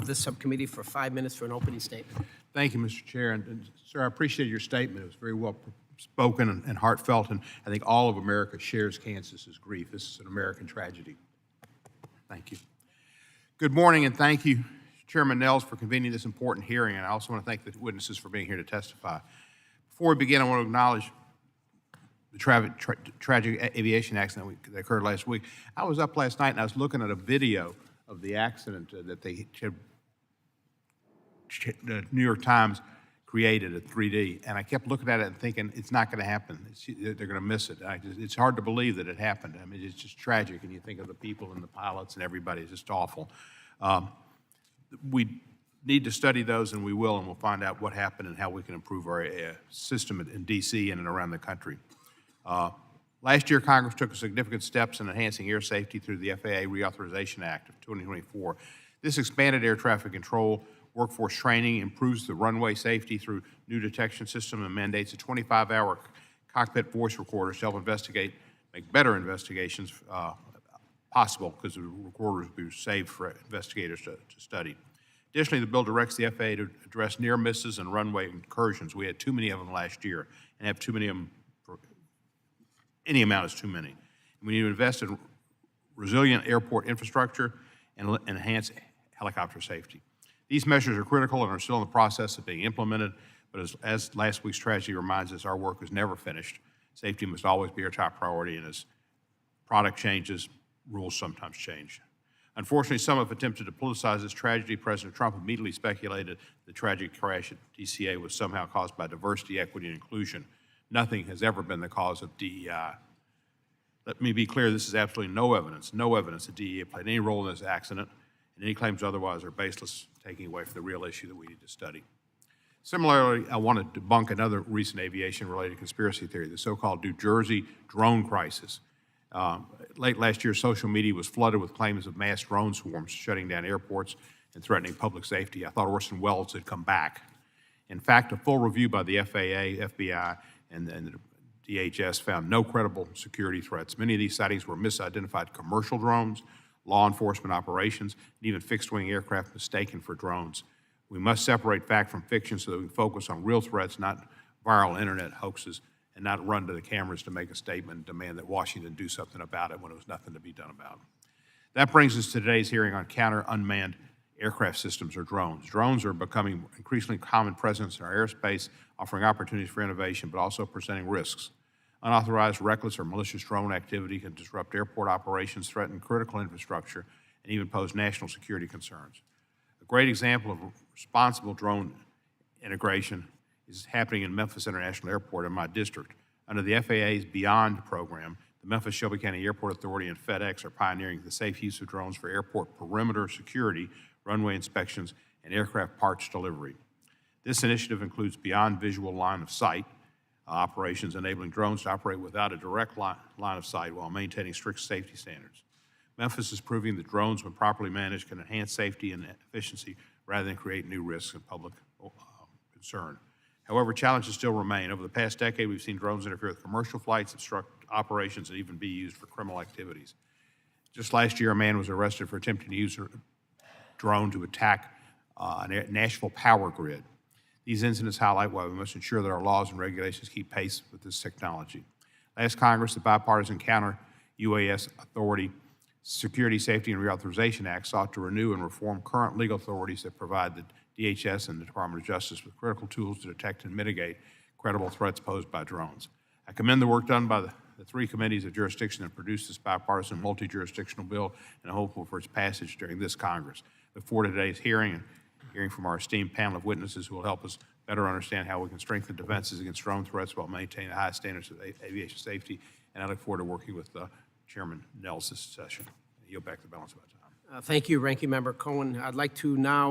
of this subcommittee for 5 minutes for an opening statement. Thank you, Mr. Chair. And sir, I appreciate your statement. It was very well spoken and heartfelt, and I think all of America shares Kansas's grief. This is an American tragedy. Thank you. Good morning, and thank you, Chairman Nels, for convening this important hearing, and I also want to thank the witnesses for being here to testify. Before we begin, I want to acknowledge the tragic aviation accident that occurred last week. I was up last night and I was looking at a video of the accident that the New York Times created at 3D, and I kept looking at it and thinking, it's not going to happen. They're going to miss it. It's hard to believe that it happened. I mean, it's just tragic, and you think of the people and the pilots and everybody. It's just awful. We need to study those, and we will, and we'll find out what happened and how we can improve our system in D.C. and around the country. Last year, Congress took significant steps in enhancing air safety through the FAA Reauthorization Act of 2024. This expanded air traffic control, workforce training, improves the runway safety through new detection system, and mandates a 25-hour cockpit voice recorder to help make better investigations possible, because the recorders will be saved for investigators to study. Additionally, the bill directs the FAA to address near misses and runway incursions. We had too many of them last year, and have too many of them. Any amount is too many. We need to invest in resilient airport infrastructure and enhance helicopter safety. These measures are critical and are still in the process of being implemented, but as last week's tragedy reminds us, our work is never finished. Safety must always be our top priority, and as product changes, rules sometimes change. Unfortunately, some have attempted to politicize this tragedy. President Trump immediately speculated the tragic crash at DCA was somehow caused by diversity, equity, and inclusion. Nothing has ever been the cause of DEI. Let me be clear, this is absolutely no evidence that DEI played any role in this accident, and any claims otherwise are baseless, taking away from the real issue that we need to study. Similarly, I want to debunk another recent aviation-related conspiracy theory, the so-called New Jersey drone crisis. Late last year, social media was flooded with claims of mass drone swarms shutting down airports and threatening public safety. I thought Orson Welles had come back. In fact, a full review by the FAA, FBI, and the DHS found no credible security threats. Many of these sightings were misidentified commercial drones, law enforcement operations, and even fixed-wing aircraft mistaken for drones. We must separate fact from fiction so that we can focus on real threats, not viral internet hoaxes, and not run to the cameras to make a statement and demand that Washington do something about it when there was nothing to be done about it. That brings us to today's hearing on counter-unmanned aircraft systems, or drones. Drones are becoming increasingly common presence in our airspace, offering opportunities for innovation, but also presenting risks. Unauthorized, reckless, or malicious drone activity can disrupt airport operations, threaten critical infrastructure, and even pose national security concerns. A great example of responsible drone integration is happening in Memphis International Airport in my district. Under the FAA's Beyond program, the Memphis Shelby County Airport Authority and FedEx are pioneering the safe use of drones for airport perimeter security, runway inspections, and aircraft parts delivery. This initiative includes beyond visual line of sight operations, enabling drones to operate without a direct line of sight while maintaining strict safety standards. Memphis is proving that drones, when properly managed, can enhance safety and efficiency rather than create new risks and public concern. However, challenges still remain. Over the past decade, we've seen drones interfere with commercial flights, obstruct operations, and even be used for criminal activities. Just last year, a man was arrested for attempting to use a drone to attack a Nashville power grid. These incidents highlight why we must ensure that our laws and regulations keep pace with this technology. Last Congress, the Bipartisan Counter-UAS Authority Security, Safety, and Reauthorization Act sought to renew and reform current legal authorities that provide the DHS and the Department of Justice with critical tools to detect and mitigate credible threats posed by drones. I commend the work done by the three committees of jurisdiction that produced this bipartisan multi-jurisdictional bill, and I'm hopeful for its passage during this Congress. Look forward to today's hearing and hearing from our esteemed panel of witnesses who will help us better understand how we can strengthen defenses against drone threats while maintaining the highest standards of aviation safety. And I look forward to working with Chairman Nels this session. I yield back the balance of my time. Thank you, Ranking Member Cohen. I'd like to now